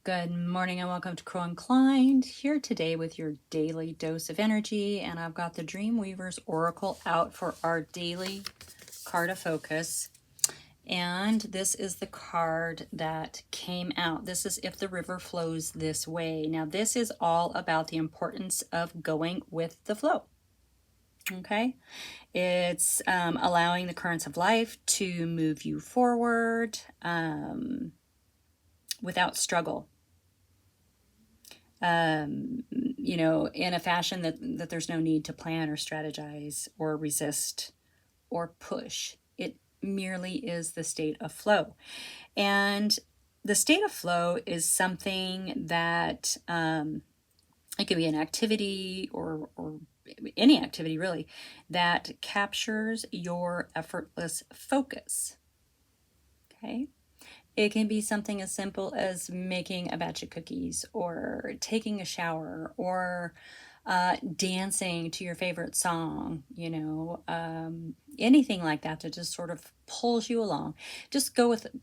Good morning and welcome to Crow Inclined, here today with your daily dose of energy. And I've got the Dreamweaver's Oracle out for our daily card of focus. And this is the card that came out. This is if the river flows this way. Now, this is all about the importance of going with the flow. Okay, it's allowing the currents of life to move you forward without struggle. In a fashion that there's no need to plan or strategize or resist or push. It merely is the state of flow. And the state of flow is something that it could be an activity or any activity really that captures your effortless focus. Okay. It can be something as simple as making a batch of cookies or taking a shower or dancing to your favorite song, anything like that just sort of pulls you along. Just go with it.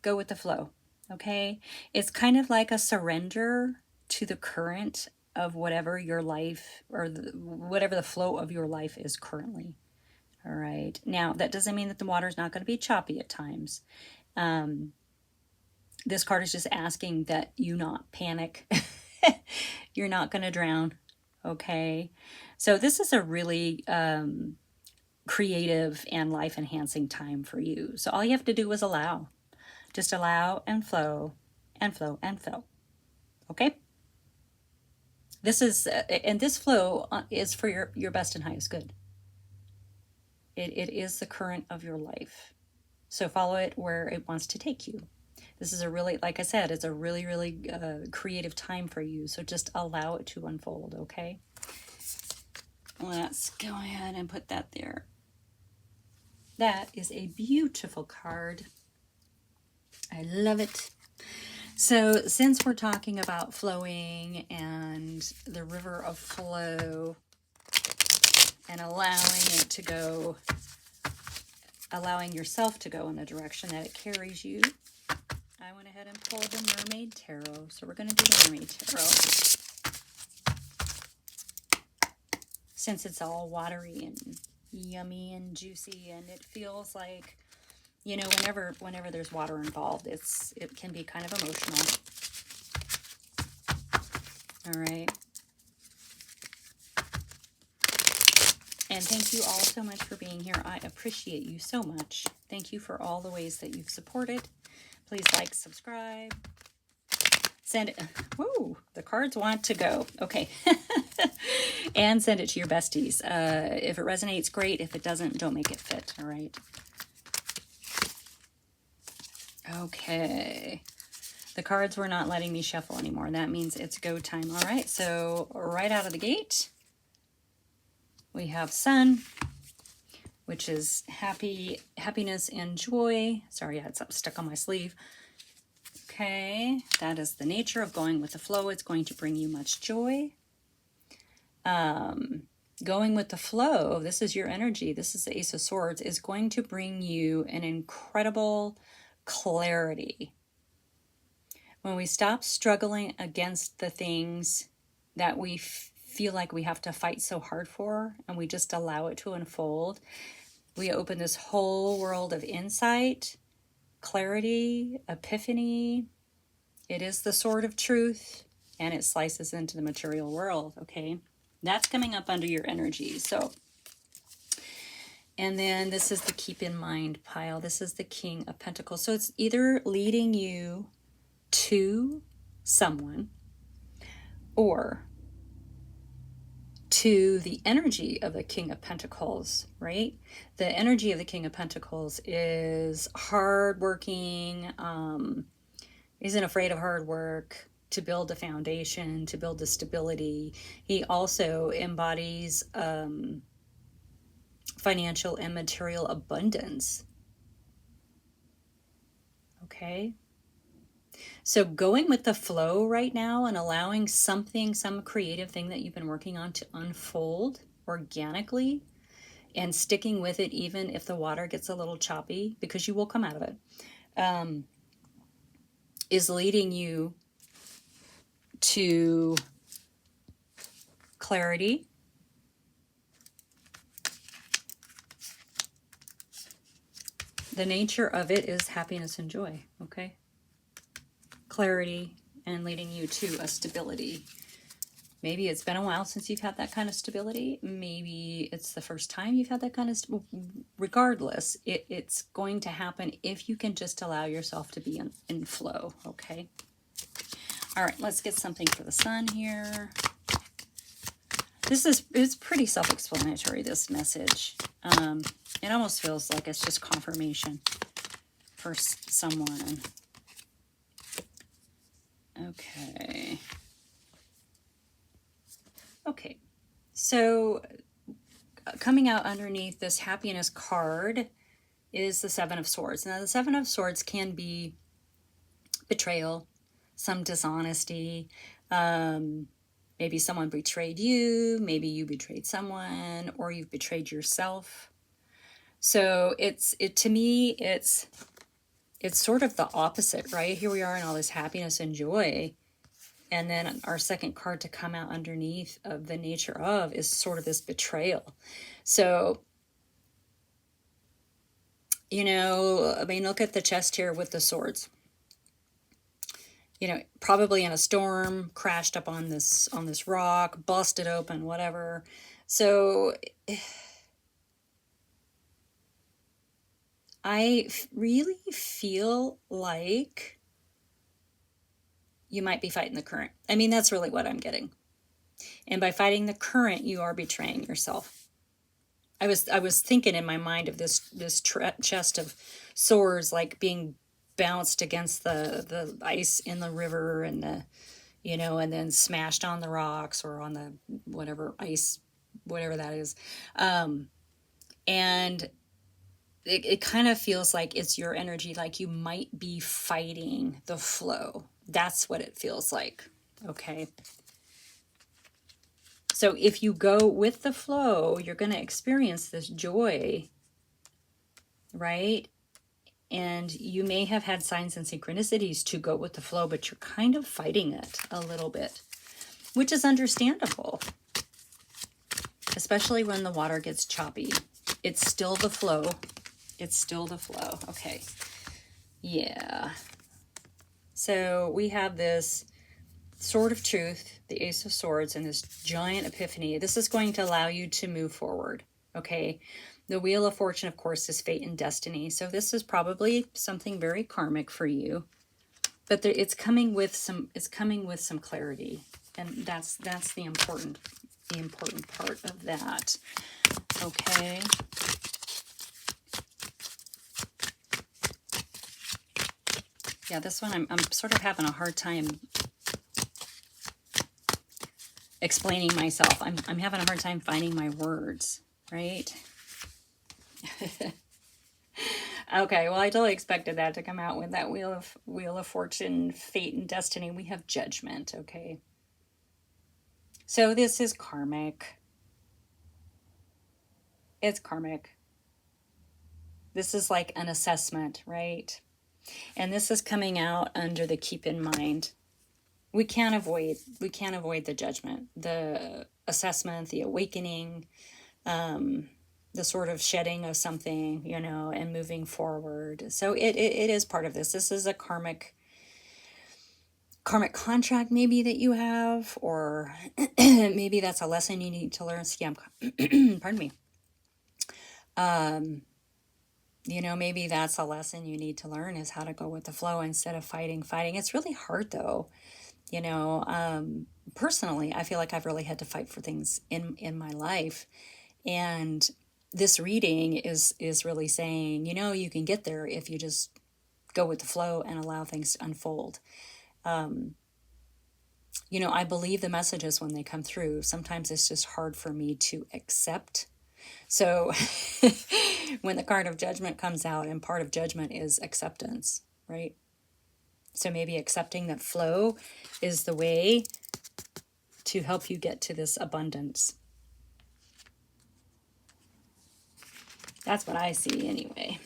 Go with the flow. Okay. It's kind of like a surrender to the current of whatever your life or whatever the flow of your life is currently. All right. Now, that doesn't mean that the water is not going to be choppy at times. This card is just asking that you not panic. You're not going to drown. Okay. So this is a really creative and life enhancing time for you. So all you have to do is allow. Just allow and flow and flow and flow. Okay. This is, and this flow is for your best and highest good. It is the current of your life. So follow it where it wants to take you. This is a really, like I said, it's a really, really creative time for you. So just allow it to unfold, okay? Let's go ahead and put that there. That is a beautiful card. I love it. So since we're talking about flowing and the river of flow and allowing yourself to go in the direction that it carries you, I went ahead and pulled the Mermaid Tarot. So we're going to do the Mermaid Tarot. Since it's all watery and yummy and juicy, and it feels like, whenever there's water involved, it can be kind of emotional. All right. And thank you all so much for being here. I appreciate you so much. Thank you for all the ways that you've supported. Please like, subscribe, send it. Woo, the cards want to go. Okay. And send it to your besties. If it resonates, great. If it doesn't, don't make it fit. All right. Okay. The cards were not letting me shuffle anymore. That means it's go time. All right. So right out of the gate, we have Sun, which is happiness and joy. Sorry, I had something stuck on my sleeve. Okay, that is the nature of going with the flow. It's going to bring you much joy. Going with the flow, this is your energy. This is the Ace of Swords, is going to bring you an incredible clarity. When we stop struggling against the things that we feel like we have to fight so hard for, and we just allow it to unfold, we open this whole world of insight, clarity, epiphany. It is the sword of truth, and it slices into the material world, okay? That's coming up under your energy. So, and then this is the keep in mind pile. This is the King of Pentacles. So it's either leading you to someone or to the energy of the King of Pentacles, right? The energy of the King of Pentacles is hardworking, isn't afraid of hard work, to build a foundation, to build the stability. He also embodies financial and material abundance. Okay? So going with the flow right now and allowing some creative thing that you've been working on to unfold organically and sticking with it even if the water gets a little choppy, because you will come out of it. is leading you to clarity, the nature of it is happiness and joy, okay? Clarity and leading you to a stability. Maybe it's been a while since you've had that kind of stability. Maybe it's the first time you've had that kind of regardless, it's going to happen if you can just allow yourself to be in flow, okay? All right, let's get something for the sun here. It's pretty self-explanatory, this message. It almost feels like it's just confirmation for someone. Okay. Okay. So coming out underneath this happiness card is the Seven of Swords. Now, the Seven of Swords can be betrayal, some dishonesty, maybe someone betrayed you, maybe you betrayed someone, or you've betrayed yourself. So to me, it's sort of the opposite, right? Here we are in all this happiness and joy. And then our second card to come out underneath of the nature of is sort of this betrayal. So, you know, I mean, look at the chest here with the swords. You know, probably in a storm, crashed up on this rock, busted open, whatever. So I really feel like you might be fighting the current. I mean, that's really what I'm getting. And by fighting the current, you are betraying yourself. I was thinking in my mind of this chest of swords like being bounced against the ice in the river and the, you know, and then smashed on the rocks or on the whatever ice, whatever that is. And it kind of feels like it's your energy, like you might be fighting the flow. That's what it feels like. Okay. So if you go with the flow, you're going to experience this joy, right? And you may have had signs and synchronicities to go with the flow, but you're kind of fighting it a little bit, which is understandable, especially when the water gets choppy. It's still the flow. It's still the flow. Okay. Yeah. So we have this Sword of Truth, the Ace of Swords, and this giant epiphany. This is going to allow you to move forward, okay? The Wheel of Fortune, of course, is fate and destiny. So this is probably something very karmic for you, but it's coming with some clarity, and that's the important part of that. Okay. Yeah, this one I'm sort of having a hard time explaining myself. I'm having a hard time finding my words, right? Okay, well, I totally expected that to come out with that Wheel of Fortune, fate and destiny. We have judgment, okay? So this is karmic. It's karmic. This is like an assessment, right? And this is coming out under the keep in mind. We can't avoid the judgment, the assessment, the awakening, the sort of shedding of something, you know, and moving forward. So it is part of this. This is a karmic contract maybe that you have, or maybe that's a lesson you need to learn. Yeah, pardon me. You know, maybe that's a lesson you need to learn, is how to go with the flow instead of fighting. It's really hard though. You know, personally, I feel like I've really had to fight for things in my life. And this reading is really saying, you know, you can get there if you just go with the flow and allow things to unfold. You know, I believe the messages when they come through. Sometimes it's just hard for me to accept. So when the card of judgment comes out, and part of judgment is acceptance, right? So maybe accepting that flow is the way to help you get to this abundance. That's what I see anyway.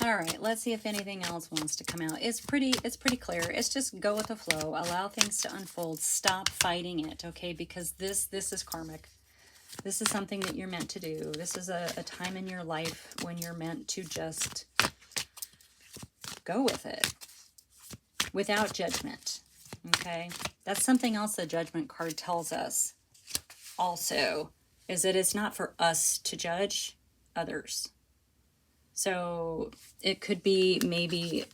All right, let's see if anything else wants to come out. It's pretty clear. It's just go with the flow, allow things to unfold, stop fighting it, okay? Because this is karmic. This is something that you're meant to do. This is a time in your life when you're meant to just go with it without judgment, okay? That's something else the Judgment card tells us also, is that it's not for us to judge others. So it could be maybe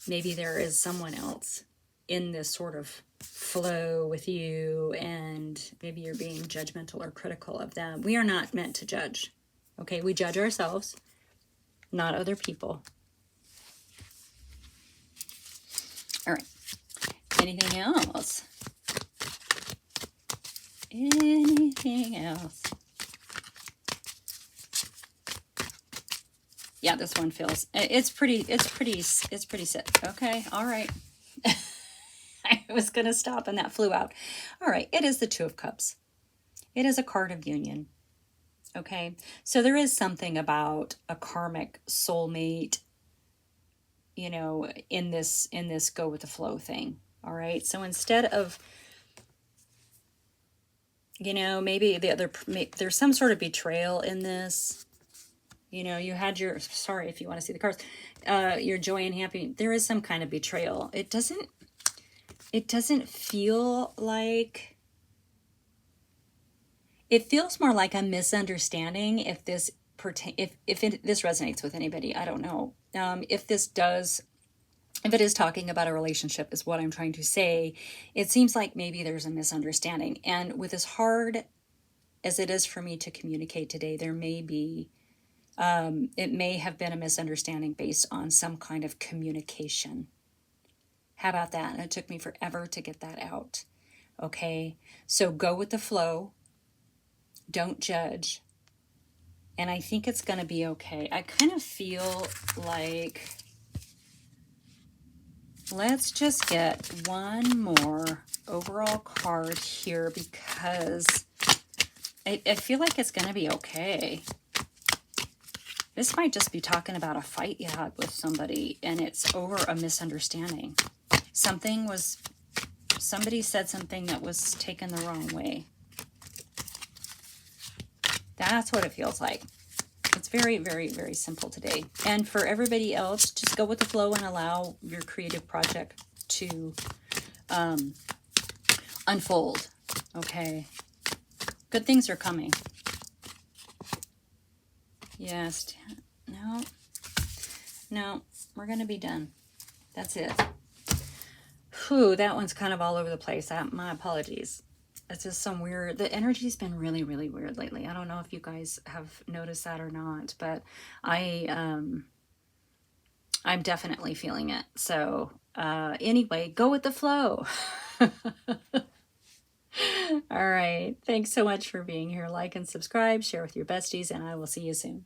there is someone else in this sort of flow with you, and maybe you're being judgmental or critical of them. We are not meant to judge. Okay, we judge ourselves, not other people. All right. Anything else? Anything else? Yeah, this one feels, it's pretty sick. Okay, all right. I was going to stop and that flew out. All right, it is the Two of Cups. It is a card of union. Okay, so there is something about a karmic soulmate, you know, in this go with the flow thing. All right, so instead of, you know, maybe there's some sort of betrayal in this. You know, you had your, sorry if you want to see the cards, your joy and happy. There is some kind of betrayal. It doesn't feel like, it feels more like a misunderstanding. If this this resonates with anybody, I don't know. If it is talking about a relationship is what I'm trying to say, it seems like maybe there's a misunderstanding. And with as hard as it is for me to communicate today, there may be, it may have been a misunderstanding based on some kind of communication. How about that? And it took me forever to get that out. Okay, so go with the flow. Don't judge. And I think it's going to be okay. I kind of feel like, let's just get one more overall card here, because I feel like it's going to be okay. This might just be talking about a fight you had with somebody and it's over a misunderstanding. Somebody said something that was taken the wrong way. That's what it feels like. It's very, very, very simple today. And for everybody else, just go with the flow and allow your creative project to unfold. Okay. Good things are coming. Yes. No, we're going to be done. That's it. Whew, that one's kind of all over the place. My apologies. It's just some weird, the energy's been really, really weird lately. I don't know if you guys have noticed that or not, but I'm definitely feeling it. So anyway, go with the flow. All right. Thanks so much for being here. Like and subscribe, share with your besties, and I will see you soon.